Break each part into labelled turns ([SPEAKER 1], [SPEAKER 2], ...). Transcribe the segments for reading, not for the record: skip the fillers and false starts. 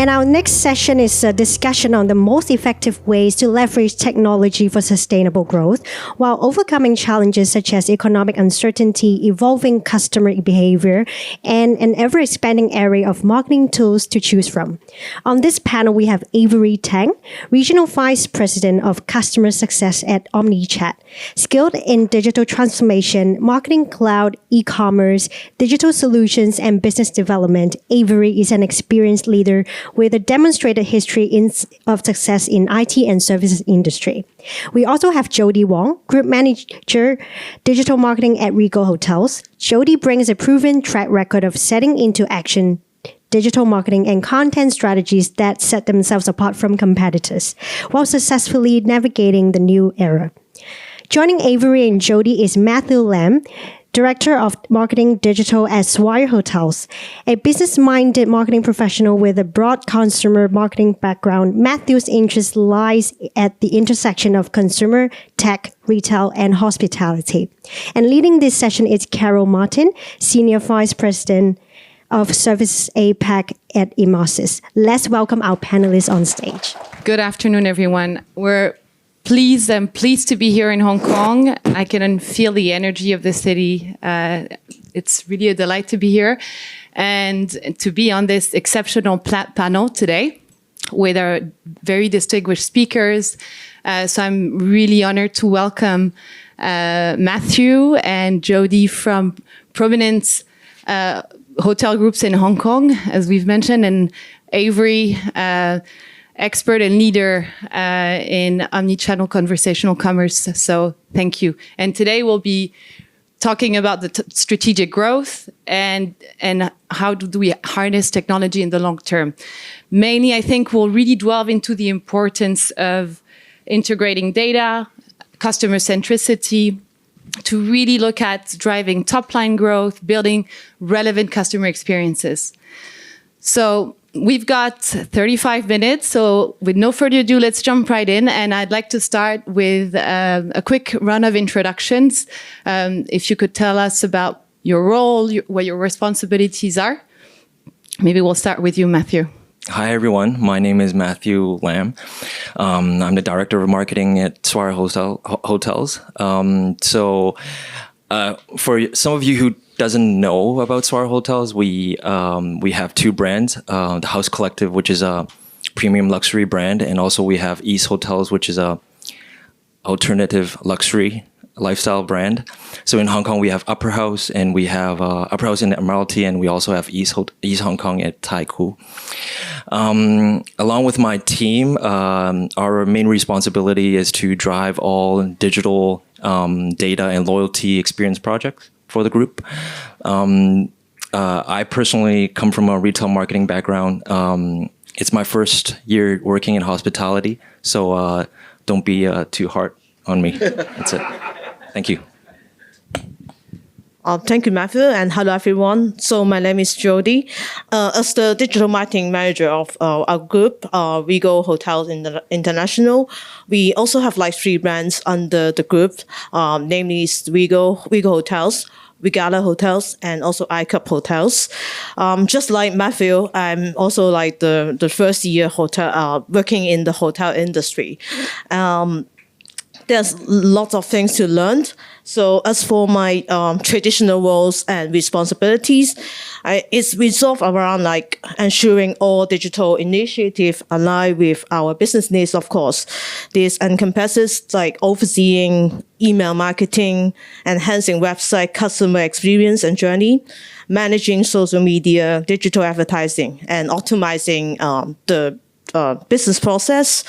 [SPEAKER 1] And our next session is a discussion on the most effective ways to leverage technology for sustainable growth while overcoming challenges such as economic uncertainty, evolving customer behavior, and an ever-expanding array of marketing tools to choose from. On this panel, we have Avery Tang, Regional Vice President of Customer Success at Omnichat. Skilled in digital transformation, marketing cloud, e-commerce, digital solutions, and business development, Avery is an experienced leader with a demonstrated history of success in IT and services industry. We also have Jody Wong, Group Manager, Digital Marketing at Regal Hotels. Jody brings a proven track record of setting into action digital marketing and content strategies that set themselves apart from competitors, while successfully navigating the new era. Joining Avery and Jody is Matthew Lam, Director of Marketing Digital at Swire Hotels. A business-minded marketing professional with a broad consumer marketing background, Matthew's interest lies at the intersection of consumer, tech, retail, and hospitality. And leading this session is Carol Martin, Senior Vice President of Services APAC at Emarsys. Let's welcome our panelists on stage.
[SPEAKER 2] Good afternoon, everyone. We're I'm pleased to be here in Hong Kong. I can feel the energy of the city. It's really a delight to be here and to be on this exceptional panel today with our very distinguished speakers. So I'm really honored to welcome Matthew and Jody from prominent hotel groups in Hong Kong, as we've mentioned, and Avery, expert and leader in omnichannel conversational commerce. So thank you. And today we'll be talking about the strategic growth and how do we harness technology in the long term. Mainly, I think we'll really delve into the importance of integrating data, customer centricity, to really look at driving top-line growth, building relevant customer experiences. So we've got 35 minutes, so with no further ado, let's jump right in. And I'd like to start with a quick run of introductions. If you could tell us about your role, what your responsibilities are. Maybe we'll start with you, Matthew.
[SPEAKER 3] Hi, everyone. My name is Matthew Lam. I'm the Director of Marketing at Swire Hotels. For some of you who doesn't know about Swire Hotels, we have two brands, the House Collective, which is a premium luxury brand, and also we have East Hotels, which is a alternative luxury lifestyle brand. So in Hong Kong, we have Upper House, and we have Upper House in Admiralty, and we also have East Hong Kong at Tai Kwu. Along with my team, our main responsibility is to drive all digital data and loyalty experience projects for the group. I personally come from a retail marketing background. It's my first year working in hospitality, so don't be too hard on me. That's it. Thank you.
[SPEAKER 4] Thank you, Matthew, and hello, everyone. So my name is Jody. As the digital marketing manager of our group, Regal Hotels International, we also have like three brands under the group, namely Regal Hotels, Regal Hotels, and also iCup Hotels. Just like Matthew, I'm also like the first year hotel working in the hotel industry. There's lots of things to learn. So as for my traditional roles and responsibilities, it's resolved around like ensuring all digital initiatives align with our business needs, of course. This encompasses like overseeing email marketing, enhancing website customer experience and journey, managing social media, digital advertising, and optimizing the business process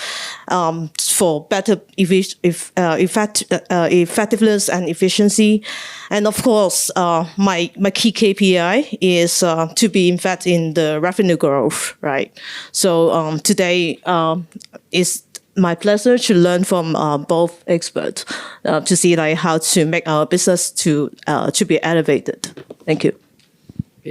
[SPEAKER 4] for better effectiveness and efficiency. And of course, my key KPI is to be in fact in the revenue growth, right? So today is my pleasure to learn from both experts to see like how to make our business to be elevated. Thank you.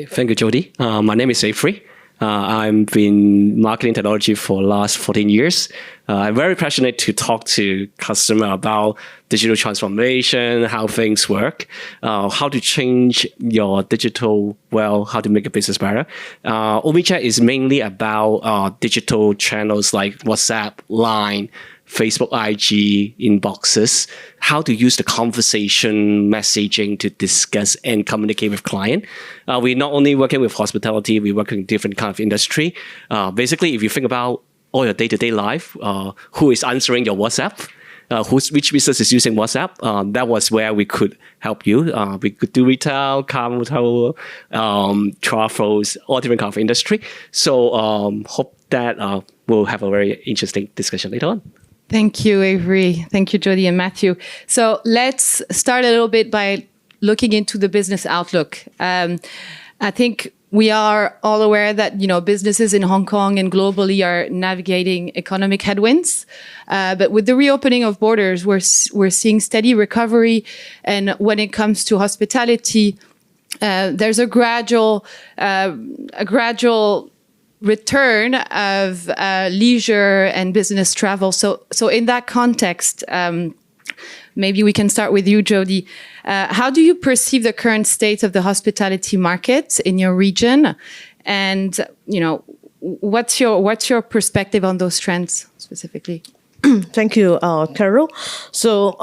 [SPEAKER 5] Thank you, Jody. My name is Avery. I've been marketing technology for the last 14 years. I'm very passionate to talk to customer about digital transformation, how things work, how to change your digital, how to make a business better. Omnichat is mainly about digital channels like WhatsApp, Line, Facebook, IG, inboxes, how to use the conversation messaging to discuss and communicate with client. We're not only working with hospitality, we work in different kind of industry. Basically, if you think about all your day-to-day life, who is answering your WhatsApp, which business is using WhatsApp, that was where we could help you. We could do retail, car rental, travels, all different kind of industry. So hope that we'll have a very interesting discussion later on.
[SPEAKER 2] Thank you, Avery. Thank you, Jody and Matthew. So let's start a little bit by looking into the business outlook. I think we are all aware that, businesses in Hong Kong and globally are navigating economic headwinds. But with the reopening of borders, we're seeing steady recovery. And when it comes to hospitality, there's a gradual return of leisure and business travel. So in that context, maybe we can start with you, Jody. How do you perceive the current state of the hospitality market in your region? And, what's your perspective on those trends specifically?
[SPEAKER 4] Thank you, Carol. So,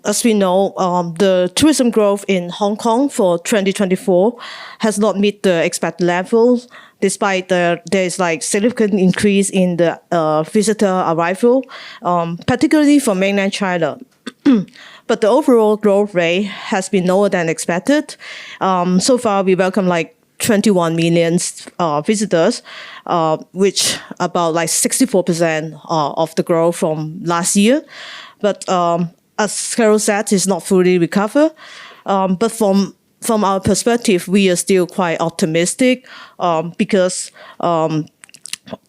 [SPEAKER 4] as we know, the tourism growth in Hong Kong for 2024 has not met the expected levels, despite there's like significant increase in the visitor arrival, particularly from mainland China. But the overall growth rate has been lower than expected. So far, we welcome like 21 million visitors, which about like 64% of the growth from last year. But as Carol said, it's not fully recovered. But from our perspective, we are still quite optimistic because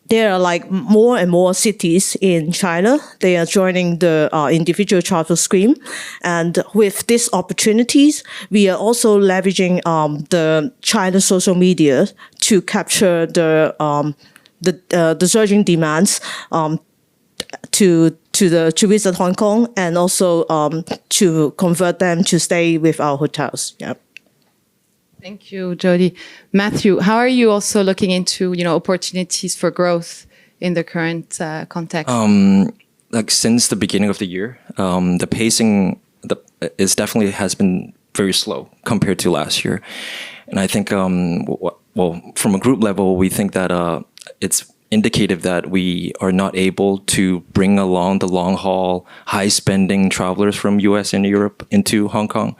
[SPEAKER 4] there are like more and more cities in China. They are joining the individual travel scheme. And with these opportunities, we are also leveraging the China social media to capture the surging demands to visit Hong Kong and also to convert them to stay with our hotels. Yeah.
[SPEAKER 2] Thank you, Jody. Matthew, how are you also looking into, opportunities for growth in the current context?
[SPEAKER 3] Like since the beginning of the year, the pacing definitely has been very slow compared to last year. And I think, from a group level, we think that it's indicative that we are not able to bring along the long haul, high spending travelers from US and Europe into Hong Kong.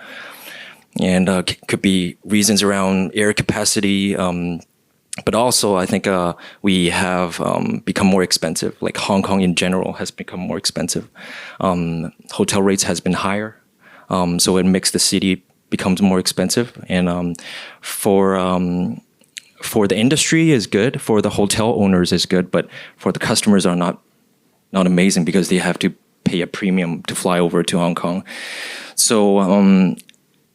[SPEAKER 3] And could be reasons around air capacity, but also I think we have become more expensive. Like Hong Kong in general has become more expensive. Hotel rates has been higher, so it makes the city becomes more expensive. And for the industry is good, for the hotel owners is good, but for the customers are not amazing because they have to pay a premium to fly over to Hong Kong. So.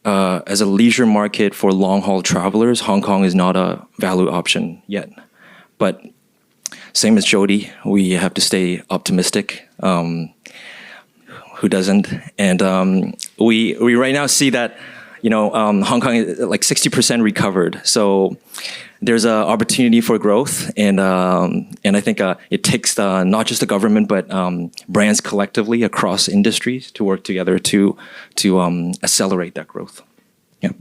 [SPEAKER 3] As a leisure market for long-haul travelers, Hong Kong is not a value option yet. But same as Jody, we have to stay optimistic. Who doesn't? And we right now see that, Hong Kong is like 60% recovered. So there's an opportunity for growth. And I think it takes not just the government, but brands collectively across industries to work together to accelerate that growth. Yeah.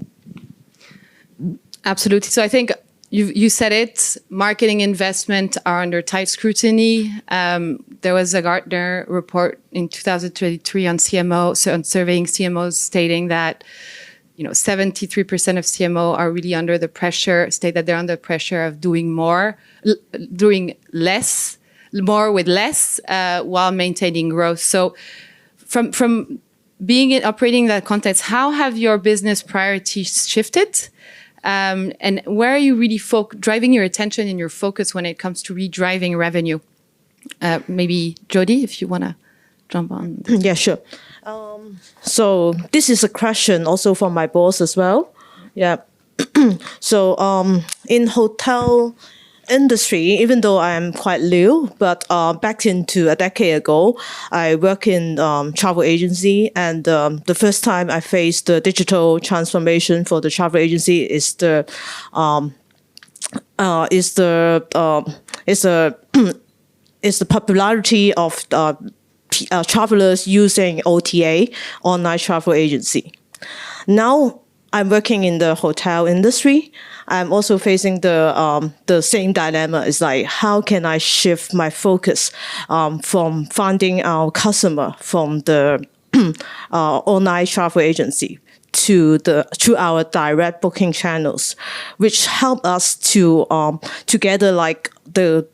[SPEAKER 2] Absolutely. So I think you said it, marketing investment are under tight scrutiny. There was a Gartner report in 2023 on surveying CMOs stating that 73% of CMO are really under the pressure, state that they're under pressure of doing more with less, while maintaining growth. So from operating in that context, how have your business priorities shifted? And where are you really driving your attention and your focus when it comes to redriving revenue? Maybe Jody, if you want to jump on.
[SPEAKER 4] Yeah, sure. So this is a question also from my boss as well. Yeah. So in industry, even though I am quite new, but back into a decade ago, I work in travel agency, and the first time I faced the digital transformation for the travel agency is the popularity of travelers using OTA, online travel agency. Now I'm working in the hotel industry. I'm also facing the same dilemma. It's like, how can I shift my focus from finding our customer from the online travel agency to our direct booking channels, which help us to gather like the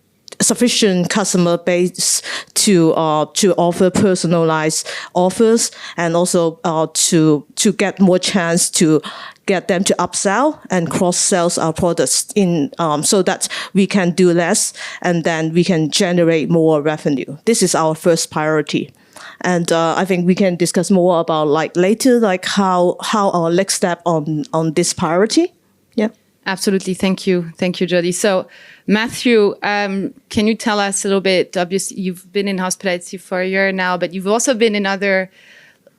[SPEAKER 4] sufficient customer base to offer personalized offers, and also to get more chance to get them to upsell and cross-sell our products in so that we can do less and then we can generate more revenue. This is our first priority. And I think we can discuss more about like later, like how our next step on this priority. Yeah.
[SPEAKER 2] Absolutely. Thank you. Thank you, Jody. So, Matthew, can you tell us a little bit? Obviously, you've been in hospitality for a year now, but you've also been in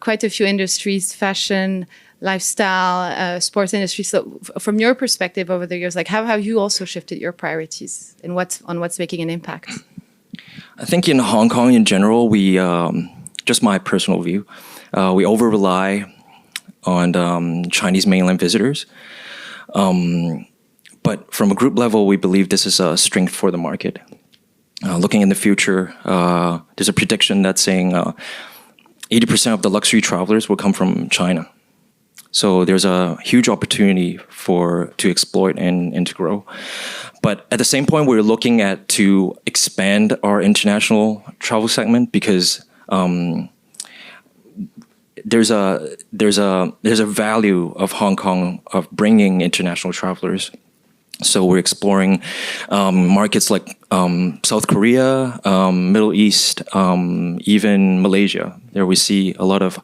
[SPEAKER 2] quite a few industries, fashion, lifestyle, sports industry. So from your perspective over the years, like how have you also shifted your priorities and what's making an impact?
[SPEAKER 3] I think in Hong Kong in general, we, just my personal view, we over-rely on Chinese mainland visitors. But from a group level, we believe this is a strength for the market. Looking in the future, there's a prediction that's saying 80% of the luxury travelers will come from China. So there's a huge opportunity to exploit and to grow. But at the same point, we're looking at to expand our international travel segment because there's a value of Hong Kong of bringing international travelers. So we're exploring markets like South Korea, Middle East, even Malaysia. There we see a lot of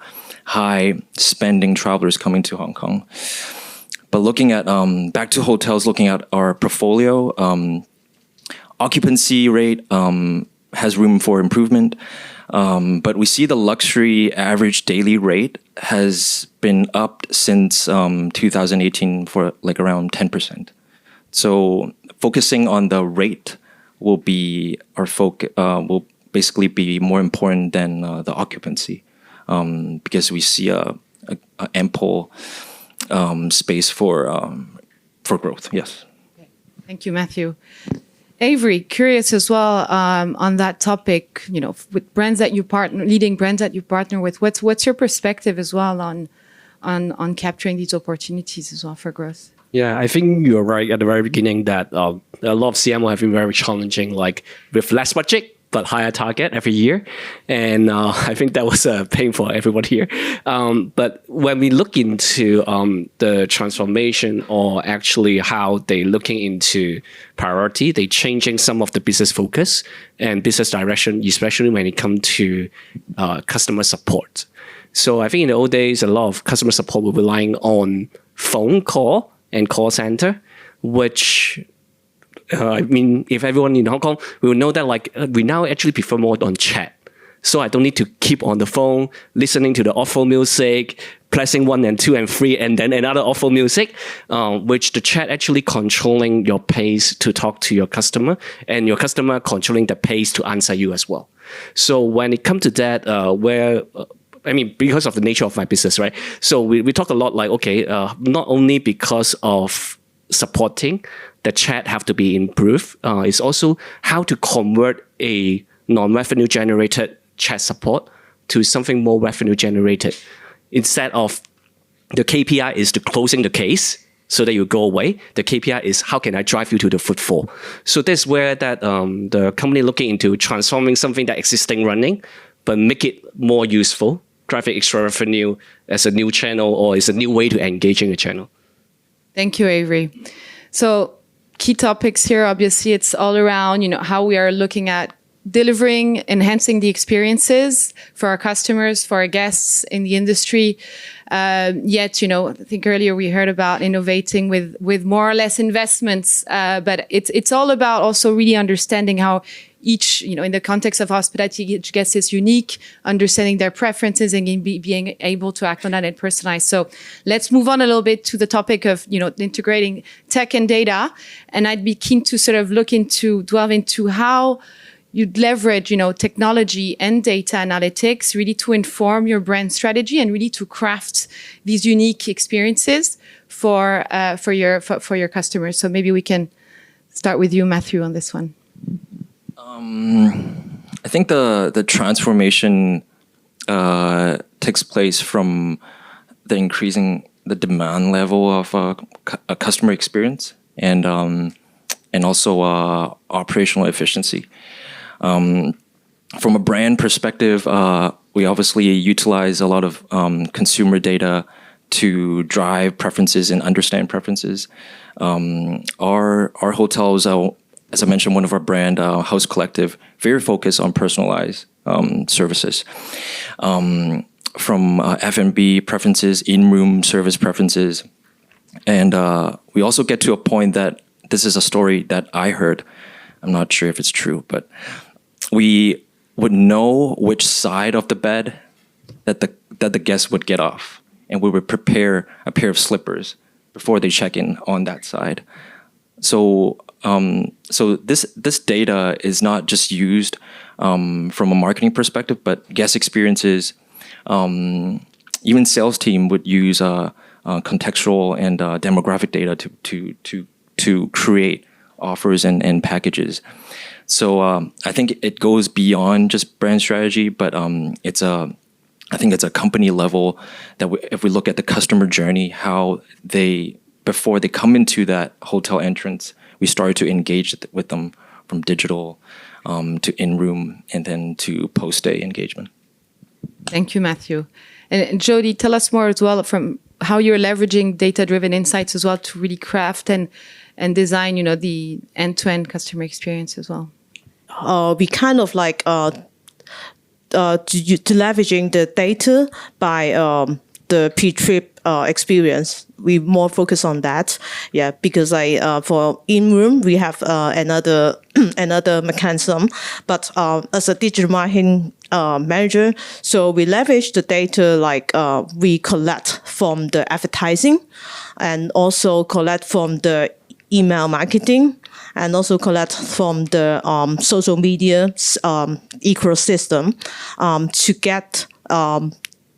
[SPEAKER 3] high spending travelers coming to Hong Kong. But looking at back to hotels, looking at our portfolio, occupancy rate has room for improvement. But we see the luxury average daily rate has been up since 2018 for like around 10%. So focusing on the rate will be our focus. Will basically be more important than the occupancy, because we see a ample space for growth. Yes.
[SPEAKER 2] Thank you, Matthew. Avery, curious as well on that topic. You know, with brands that you leading brands that you partner with, what's your perspective as well on capturing these opportunities as well for growth?
[SPEAKER 5] Yeah, I think you're right at the very beginning that a lot of CMO have been very challenging, like with less budget but higher target every year. And I think that was a pain for everyone here. But when we look into the transformation or actually how they looking into priority, they changing some of the business focus and business direction, especially when it comes to customer support. So I think in the old days, a lot of customer support were relying on phone call and call center, which I mean, if everyone in Hong Kong, we will know that like we now actually prefer more on chat. So I don't need to keep on the phone, listening to the awful music, pressing 1 and 2 and 3, and then another awful music, which the chat actually controlling your pace to talk to your customer, and your customer controlling the pace to answer you as well. So when it comes to that, I mean, because of the nature of my business, right? So we talk a lot like, okay, not only because of supporting, the chat have to be improved. It's also how to convert a non-revenue generated chat support to something more revenue generated. Instead of the KPI is to closing the case so that you go away, the KPI is how can I drive you to the footfall. So that's where that the company looking into transforming something that existing running, but make it more useful, driving extra revenue as a new channel or as a new way to engage in the channel.
[SPEAKER 2] Thank you, Avery. So key topics here, obviously, it's all around, you know, how we are looking at delivering, enhancing the experiences for our customers, for our guests in the industry. Yet, I think earlier we heard about innovating with more or less investments, but it's all about also really understanding how each, in the context of hospitality, each guest is unique, understanding their preferences and being able to act on that and personalize. So let's move on a little bit to the topic of, integrating tech and data. And I'd be keen to sort of delve into how you'd leverage, technology and data analytics really to inform your brand strategy and really to craft these unique experiences for your customers. So maybe we can start with you, Matthew, on this one.
[SPEAKER 3] I think the transformation takes place from the increasing the demand level of a customer experience and also operational efficiency. From a brand perspective, we obviously utilize a lot of consumer data to drive preferences and understand preferences. Our hotels, as I mentioned, one of our brand, House Collective, very focused on personalized services. From F&B preferences, in-room service preferences. And we also get to a point that this is a story that I heard. I'm not sure if it's true, but we would know which side of the bed that the guest would get off. And we would prepare a pair of slippers before they check in on that side. So this data is not just used from a marketing perspective, but guest experiences. Even sales team would use contextual and demographic data to create offers and packages. So I think it goes beyond just brand strategy, but I think it's a company level that if we look at the customer journey, how before they come into that hotel entrance, we started to engage with them from digital to in-room and then to post-stay engagement. Thank
[SPEAKER 2] you, Matthew. And Jody, tell us more as well from how you're leveraging data-driven insights as well to really craft and design, the end-to-end customer experience as well.
[SPEAKER 4] We kind of like to leveraging the data by the pre-trip experience. We more focus on that, because for in-room we have another mechanism, but as a digital marketing manager, so we leverage the data like we collect from the advertising, and also collect from the email marketing, and also collect from the social media ecosystem to get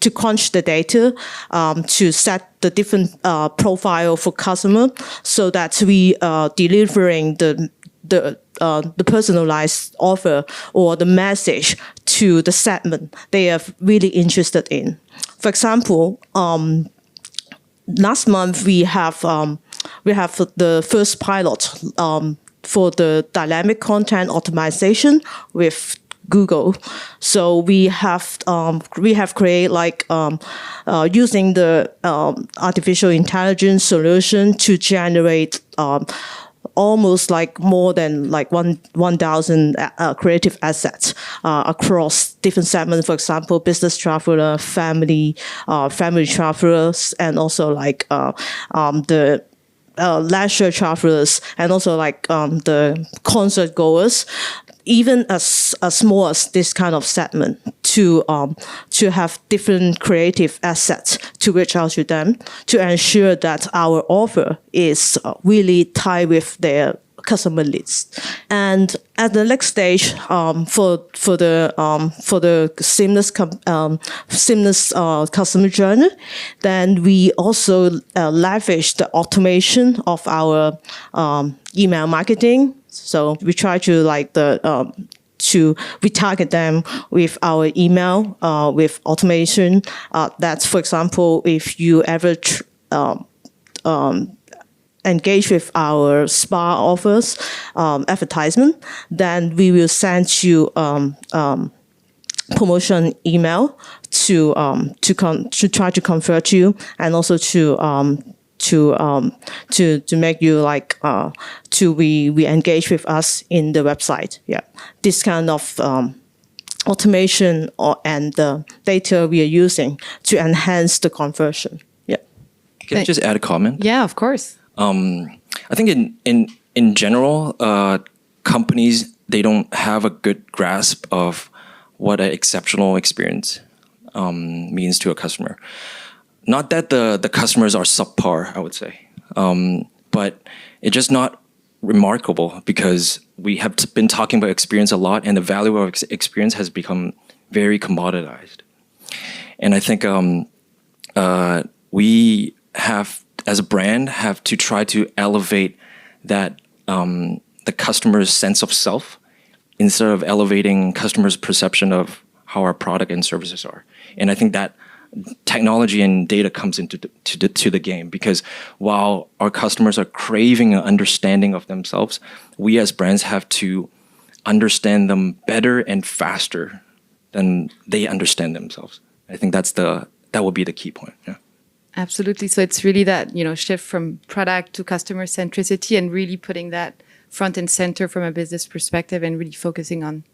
[SPEAKER 4] to crunch the data, to set the different profile for customer, so that we delivering the personalized offer or the message to the segment they are really interested in. For example, last month we have the first pilot for the dynamic content optimization with Google. So we have created like using the artificial intelligence solution to generate almost like more than like 1,000 creative assets across different segments. For example, business traveler, family travelers, and also like the leisure travelers, and also like the concert goers. Even as small as this kind of segment, to have different creative assets to reach out to them, to ensure that our offer is really tied with their customer list. And at the next stage, for the seamless customer journey, then we also leverage the automation of our email marketing. So we try to like to retarget them with our email with automation. That's, for example, if you ever engage with our spa offers advertisement, then we will send you promotion email to try to convert you, and also to to make you like to re-engage with us in the website. Yeah, this kind of automation and the data we are using to enhance the conversion. Yeah.
[SPEAKER 3] Can I just add a comment?
[SPEAKER 2] Yeah, of course.
[SPEAKER 3] I think in general, companies, they don't have a good grasp of what an exceptional experience means to a customer. Not that the customers are subpar, I would say, but it's just not remarkable because we have been talking about experience a lot, and the value of experience has become very commoditized. And I think we have, as a brand, have to try to elevate that the customer's sense of self instead of elevating customers' perception of how our product and services are. And I think that technology and data comes into the game, because while our customers are craving an understanding of themselves, we as brands have to understand them better and faster than they understand themselves. I think that would be the key point. Yeah.
[SPEAKER 2] Absolutely. So it's really that, shift from product to customer centricity and really putting that front and center from a business perspective and really focusing on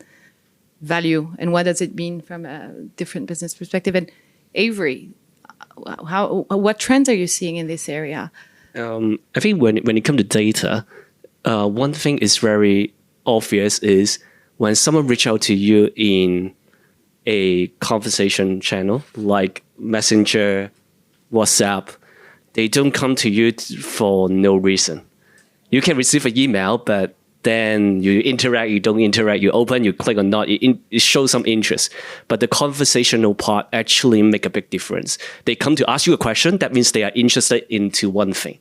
[SPEAKER 2] value and what does it mean from a different business perspective. And Avery, what trends are you seeing in this area?
[SPEAKER 5] I think when it comes to data, one thing is very obvious is when someone reach out to you in a conversation channel like Messenger, WhatsApp, they don't come to you for no reason. You can receive an email, but then you interact, you don't interact, you open, you click or not, it shows some interest. But the conversational part actually make a big difference. They come to ask you a question, that means they are interested into one thing.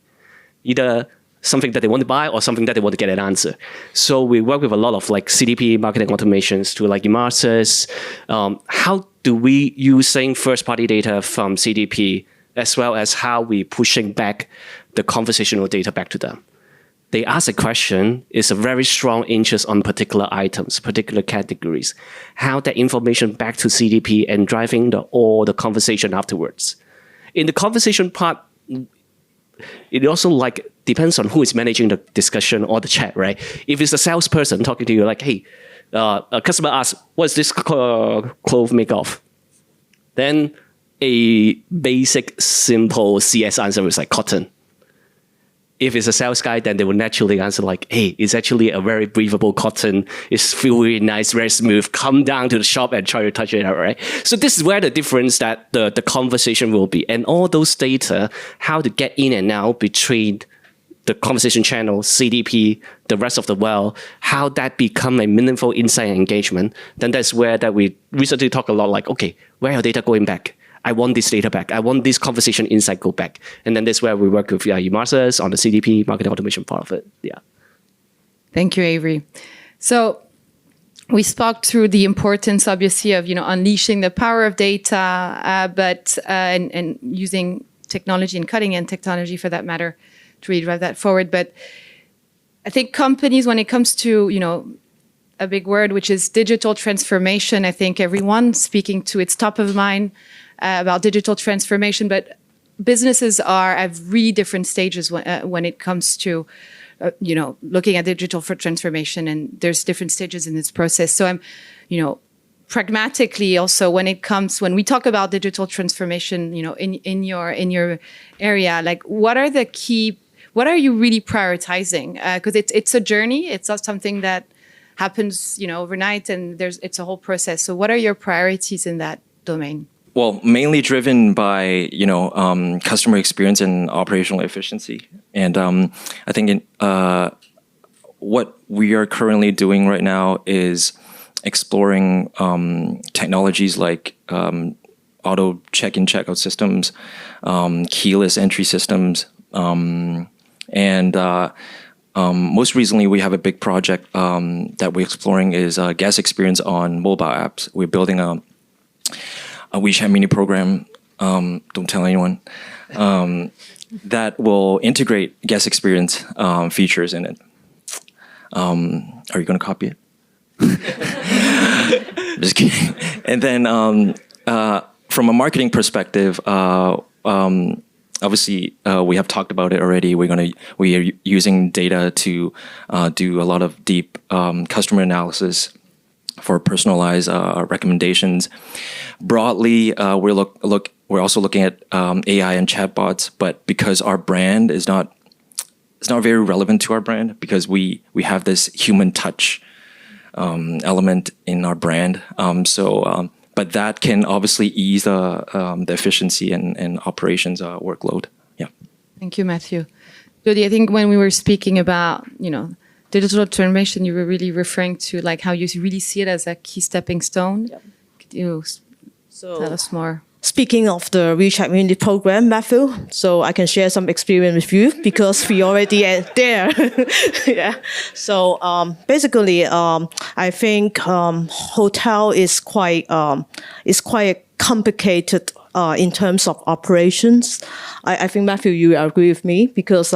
[SPEAKER 5] Either something that they want to buy or something that they want to get an answer. So we work with a lot of like CDP marketing automations to like Emarsys. How do we using first-party data from CDP as well as how we pushing back the conversational data back to them? They ask a question, is a very strong interest on particular items, particular categories. How that information back to CDP and driving all the conversation afterwards. In the conversation part, it also like depends on who is managing the discussion or the chat, right? If it's a salesperson talking to you like, hey, a customer asks, what's this cloth made of? Then a basic, simple CS answer is like cotton. If it's a sales guy, then they will naturally answer like, hey, it's actually a very breathable cotton. It's feel really nice, very smooth. Come down to the shop and try to touch it out, right? So this is where the difference that the conversation will be. And all those data, how to get in and out between the conversation channel, CDP, the rest of the world, how that become a meaningful insight and engagement, then that's where that we recently talk a lot like, okay, where are data going back? I want this data back. I want this conversation insight go back. And then that's where we work with Emarsys on the CDP marketing automation part of it. Yeah.
[SPEAKER 2] Thank you, Avery. So we spoke through the importance, obviously, of unleashing the power of data, but and using technology and cutting-edge technology, for that matter, to really drive that forward. But I think companies, when it comes to a big word, which is digital transformation, I think everyone speaking to it's top of mind. About digital transformation, but businesses are at really different stages when it comes to, looking at digital transformation, and there's different stages in this process. So I'm, pragmatically also when we talk about digital transformation, in your area, like what are you really prioritizing? Because it's a journey. It's not something that happens, overnight, and it's a whole process. So what are your priorities in that domain?
[SPEAKER 3] Well, mainly driven by customer experience and operational efficiency, and I think what we are currently doing right now is exploring technologies like auto check-in, check-out systems, keyless entry systems, and most recently we have a big project that we're exploring is guest experience on mobile apps. We're building a WeChat mini program, don't tell anyone, that will integrate guest experience features in it. Are you going to copy it? Just kidding. And then from a marketing perspective, obviously, we have talked about it already. We are using data to do a lot of deep customer analysis for personalized recommendations. Broadly, we're also looking at AI and chatbots, but because our brand is not, it's not very relevant to our brand because we have this human touch element in our brand. But that can obviously ease the efficiency and operations workload. Yeah.
[SPEAKER 2] Thank you, Matthew. Jody, I think when we were speaking about, digital transformation, you were really referring to like how you really see it as a key stepping stone.
[SPEAKER 4] Yep.
[SPEAKER 2] Could you tell us more?
[SPEAKER 4] Speaking of the Reshaping Unit program, Matthew, so I can share some experience with you because we already are there. Yeah. So basically, I think hotel is quite complicated in terms of operations. I think Matthew, you agree with me because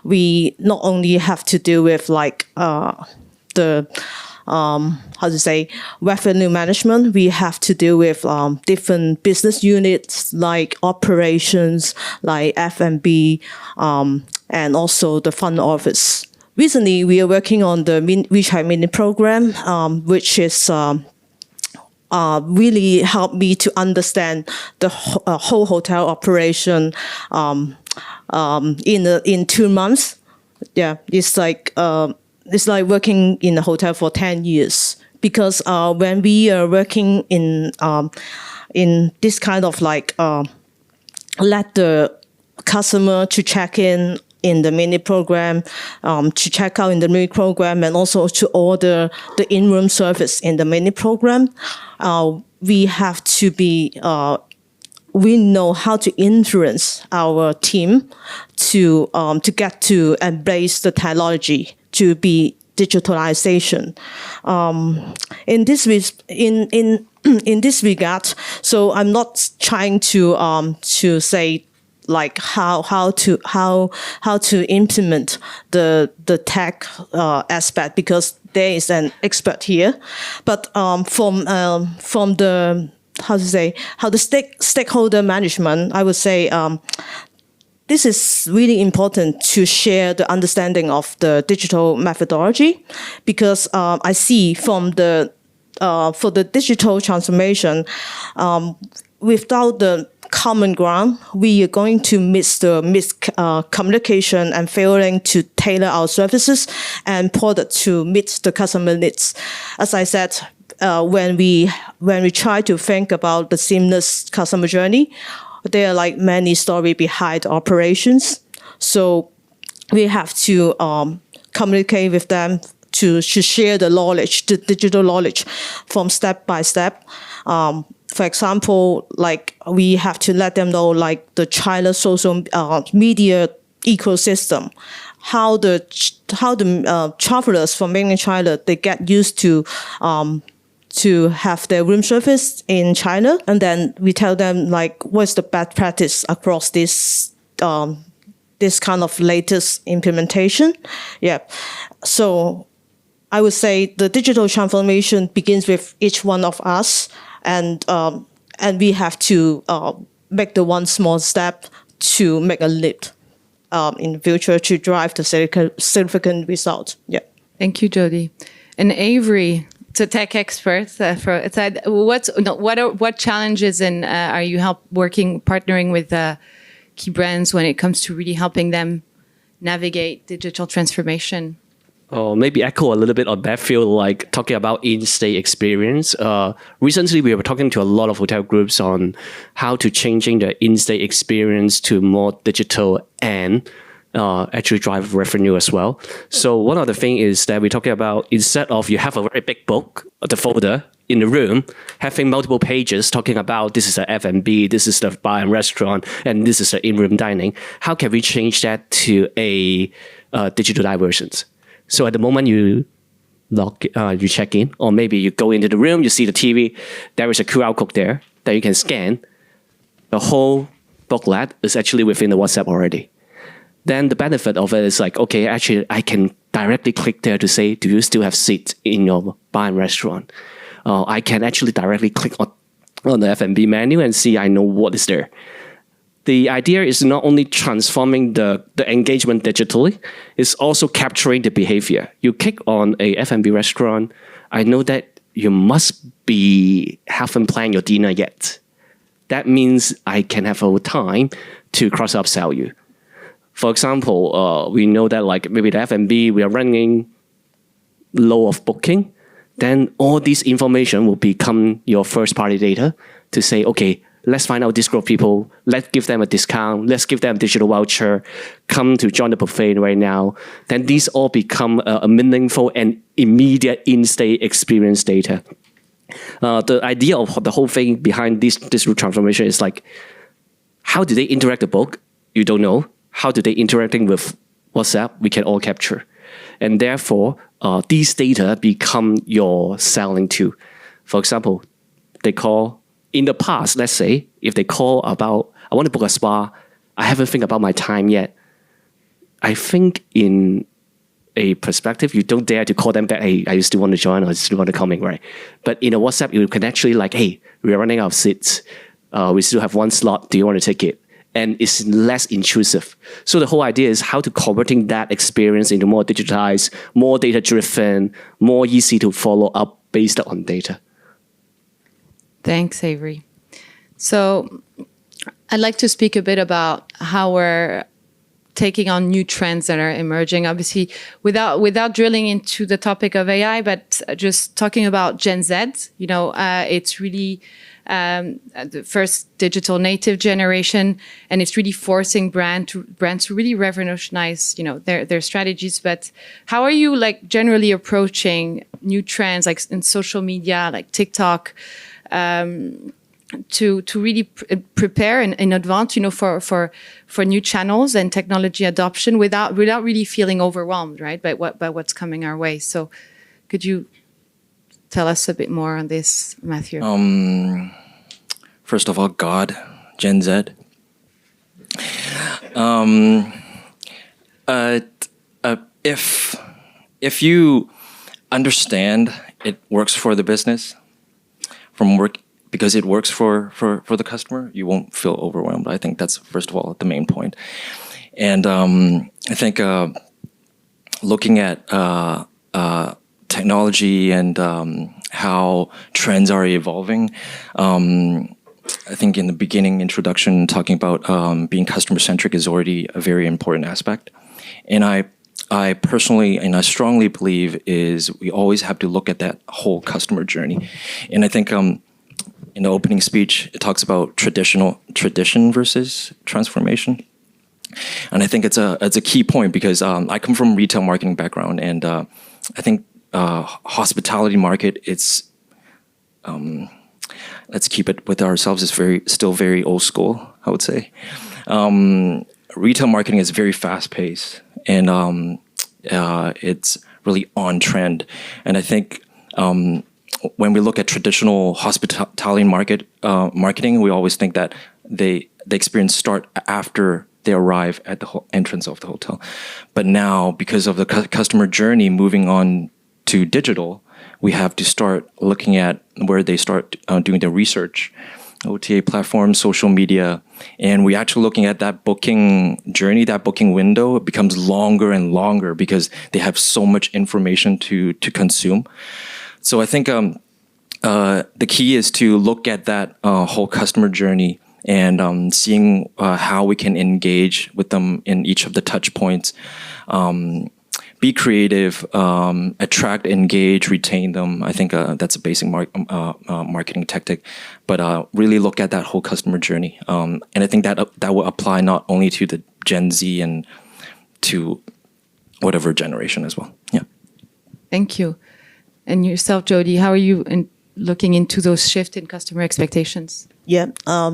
[SPEAKER 4] we not only have to deal with the revenue management. We have to deal with different business units like operations, like F&B, and also the front office. Recently, we are working on the Reshaping Mini program, which is really helped me to understand the whole hotel operation in 2 months. Yeah, it's like working in a hotel for 10 years because when we are working in this kind of let the customer to check in the mini program, to check out in the mini program, and also to order the in-room service in the mini program, we have to be we know how to influence our team to get to embrace the technology to be digitalization. In this regard, so I'm not trying to say like how to implement the tech aspect because there is an expert here, but from the how the stakeholder management, I would say this is really important to share the understanding of the digital methodology because I see from for the digital transformation, without the common ground, we are going to miss the communication and failing to tailor our services and product to meet the customer needs. As I said, when we try to think about the seamless customer journey, there are many stories behind operations. So we have to communicate with them to share the knowledge, the digital knowledge from step by step. For example, we have to let them know the China social media ecosystem, how the travelers from mainland China, they get used to have their room service in China, and then we tell them what's the best practice across this kind of latest implementation. Yeah, so I would say the digital transformation begins with each one of us, and we have to make the one small step to make a leap in the future to drive the significant result. Yeah.
[SPEAKER 2] Thank you, Jody. And Avery, it's a tech expert. What challenges are you partnering with key brands when it comes to really helping them navigate digital transformation?
[SPEAKER 5] Or maybe echo a little bit on Matthew, talking about in-stay experience. Recently, we were talking to a lot of hotel groups on how to changing the in-stay experience to more digital and actually drive revenue as well. So one of the things is that we're talking about, instead of you have a very big book, the folder in the room, having multiple pages talking about this is the F&B, this is the bar and restaurant, and this is the in-room dining. How can we change that to a digitalized versions? So at the moment you you check in, or maybe you go into the room, you see the TV, there is a QR code there that you can scan. The whole booklet is actually within the WhatsApp already. Then the benefit of it is okay, actually I can directly click there to say, do you still have seats in your bar and restaurant? I can actually directly click on the F&B menu and see I know what is there. the idea is not only transforming the engagement digitally, it's also capturing the behavior. You click on a F&B restaurant, I know that you must haven't planned your dinner yet. That means I can have a time to cross-upsell you. For example, we know that like maybe the F&B, we are running low of booking, then all this information will become your first-party data to say, okay, let's find out this group of people. Let's give them a discount. Let's give them a digital voucher. Come to join the buffet right now. Then these all become a meaningful and immediate in-state experience data. The idea of the whole thing behind this digital transformation is like, how do they interact the book? You don't know. How do they interacting with WhatsApp? We can all capture. And therefore, these data become your selling tool. For example, they call, in the past, let's say, if they call about, I want to book a spa, I haven't think about my time yet. I think in a perspective, you don't dare to call them back, hey, I still want to join or I still want to come in, right? But in a WhatsApp, you can actually like, hey, we're running out of seats. We still have one slot. Do you want to take it? And it's less intrusive. So the whole idea is how to converting that experience into more digitized, more data-driven, more easy to follow up based on data.
[SPEAKER 2] Thanks, Avery. So I'd like to speak a bit about how we're taking on new trends that are emerging, obviously, without drilling into the topic of AI, but just talking about Gen Z. It's really the first digital native generation, and it's really forcing brands to really revolutionize, their strategies. But how are you like generally approaching new trends like in social media, like TikTok, to really prepare in advance, for new channels and technology adoption without really feeling overwhelmed, right, by what's coming our way? So, could you tell us a bit more on this, Matthew?
[SPEAKER 3] First of all, God, Gen Z. If you understand it works for the business, because it works for the customer, you won't feel overwhelmed. I think that's, first of all, the main point. And I think looking at technology and how trends are evolving, I think in the beginning introduction, talking about being customer-centric is already a very important aspect. And I personally, and I strongly believe, is we always have to look at that whole customer journey. And I think in the opening speech, it talks about tradition versus transformation. And I think it's a key point because I come from retail marketing background, and I think hospitality market, it's let's keep it with ourselves, it's still very old school, I would say. Retail marketing is very fast paced, and it's really on trend. And I think when we look at traditional hospitality marketing, we always think that the experience start after they arrive at the entrance of the hotel. But now, because of the customer journey moving on to digital, we have to start looking at where they start doing their research, OTA platforms, social media, and we're actually looking at that booking journey, that booking window. It becomes longer and longer because they have so much information to consume. So I think the key is to look at that whole customer journey and seeing how we can engage with them in each of the touch points. Be creative, attract, engage, retain them. I think that's a basic marketing tactic, but really look at that whole customer journey. And I think that will apply not only to the Gen Z and to whatever generation as well. Yeah.
[SPEAKER 2] Thank you. And yourself, Jody, how are you looking into those shifts in customer expectations?
[SPEAKER 4] Yeah.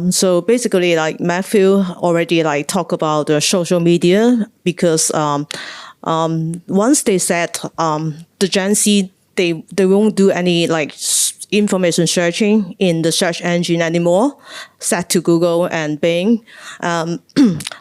[SPEAKER 4] So basically, like Matthew already talk about the social media, because once they set the Gen Z, they won't do any information searching in the search engine anymore, set to Google and Bing.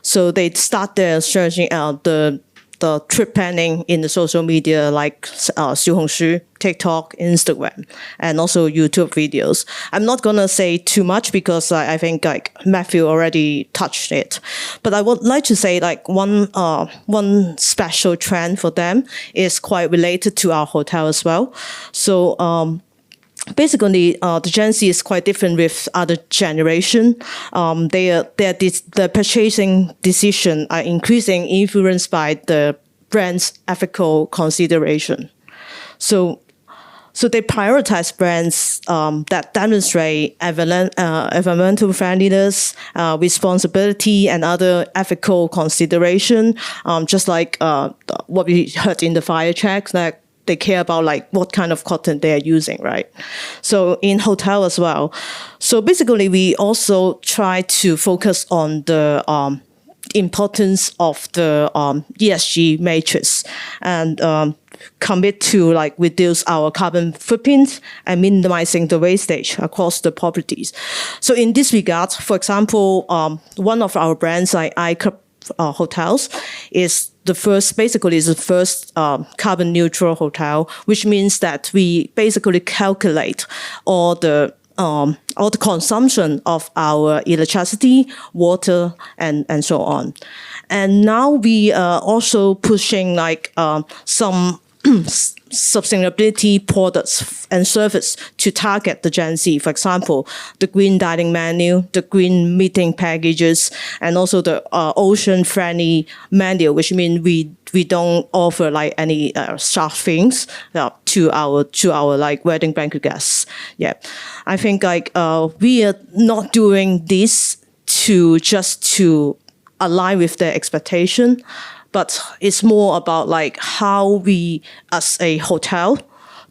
[SPEAKER 4] So they start their searching out the the trip planning in the social media like Xiaohongshu, TikTok, Instagram, and also YouTube videos. I'm not gonna say too much because I think like Matthew already touched it, but I would like to say like one special trend for them is quite related to our hotel as well. So basically, the Gen Z is quite different with other generation. Their purchasing decision are increasing influenced by the brand's ethical consideration. So they prioritize brands that demonstrate environmental friendliness, responsibility, and other ethical consideration. Just like what we heard in the fire checks, like they care about like what kind of cotton they are using, right? So in hotel as well. So basically, we also try to focus on the importance of the ESG matrix and commit to like reduce our carbon footprint and minimizing the wastage across the properties. So in this regard, for example, one of our brands like Hotels is the first carbon neutral hotel, which means that we basically calculate all the consumption of our electricity, water, and so on. And now we are also pushing like some sustainability products and service to target the Gen Z. For example, the green dining menu, the green meeting packages, and also the ocean-friendly menu, which means we don't offer like any sharp things to our like wedding banquet guests. Yeah, I think like we are not doing this to align with their expectation, but it's more about like how we, as a hotel,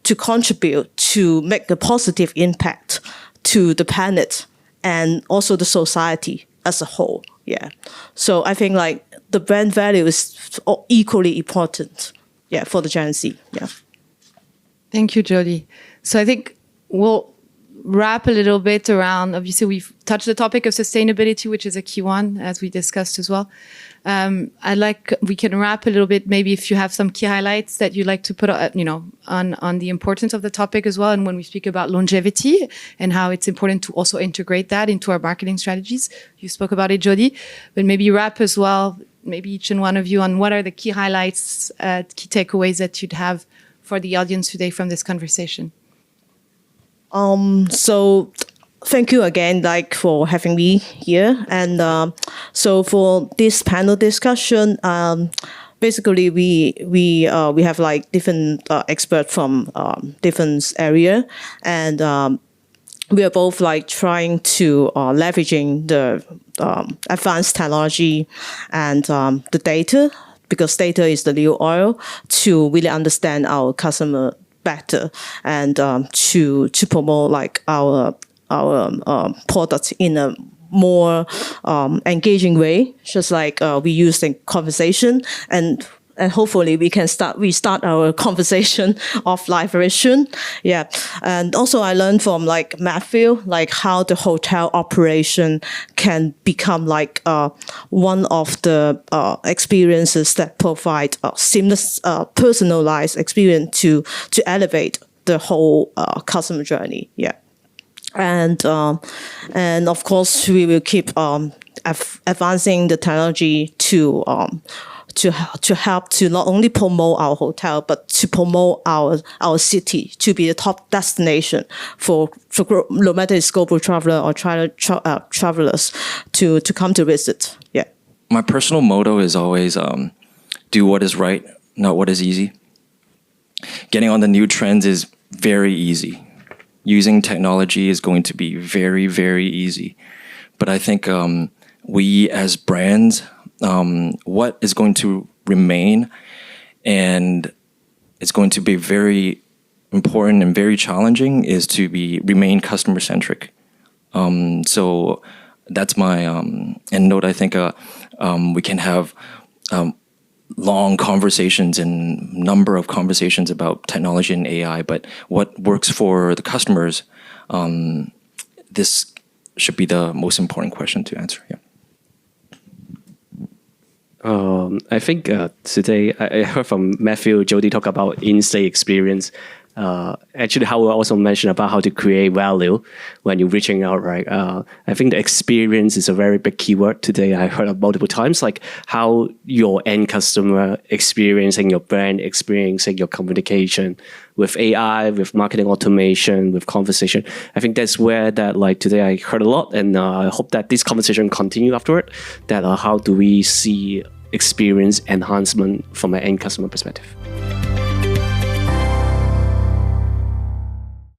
[SPEAKER 4] to contribute to make a positive impact to the planet and also the society as a whole. Yeah. So I think like the brand value is equally important. Yeah, for the Gen Z. Yeah.
[SPEAKER 2] Thank you, Jody. So I think we'll wrap a little bit around, obviously we've touched the topic of sustainability, which is a key one, as we discussed as well. We can wrap a little bit, maybe if you have some key highlights that you'd like to put, on the importance of the topic as well. And when we speak about longevity and how it's important to also integrate that into our marketing strategies, you spoke about it, Jody, but maybe wrap as well, maybe each and one of you, on what are the key highlights, key takeaways that you'd have for the audience today from this conversation.
[SPEAKER 4] So thank you again, like, for having me here. And so for this panel discussion, basically we have like different experts from different area, and we are both like trying to leveraging the advanced technology and the data, because data is the new oil, to really understand our customer better and to promote like our products in a more engaging way, just like we use in conversation, and hopefully we can restart our conversation offline very soon. Yeah. And also I learned from like Matthew, like how the hotel operation can become like one of the experiences that provide a seamless, personalized experience to elevate the whole customer journey. Yeah. And of course we will keep advancing the technology to help to not only promote our hotel, but to promote our city to be a top destination for no matter it's global traveler or travelers to come to visit. Yeah.
[SPEAKER 3] My personal motto is always do what is right, not what is easy. Getting on the new trends is very easy. Using technology is going to be very, very easy. But I think we as brands, what is going to remain and it's going to be very important and very challenging is to remain customer-centric. So that's my end note. I think we can have long conversations and number of conversations about technology and AI, but what works for the customers, this should be the most important question to answer. Yeah.
[SPEAKER 5] I think today I heard from Matthew, Jody talk about in-stay experience. Actually, how we also mentioned about how to create value when you're reaching out, right? I think the experience is a very big keyword today. I heard it multiple times, like how your end customer experiencing your brand, experiencing your communication with AI, with marketing automation, with conversation. I think that's where that like today I heard a lot, and I hope that this conversation continue afterward. That how do we see experience enhancement from an end customer perspective?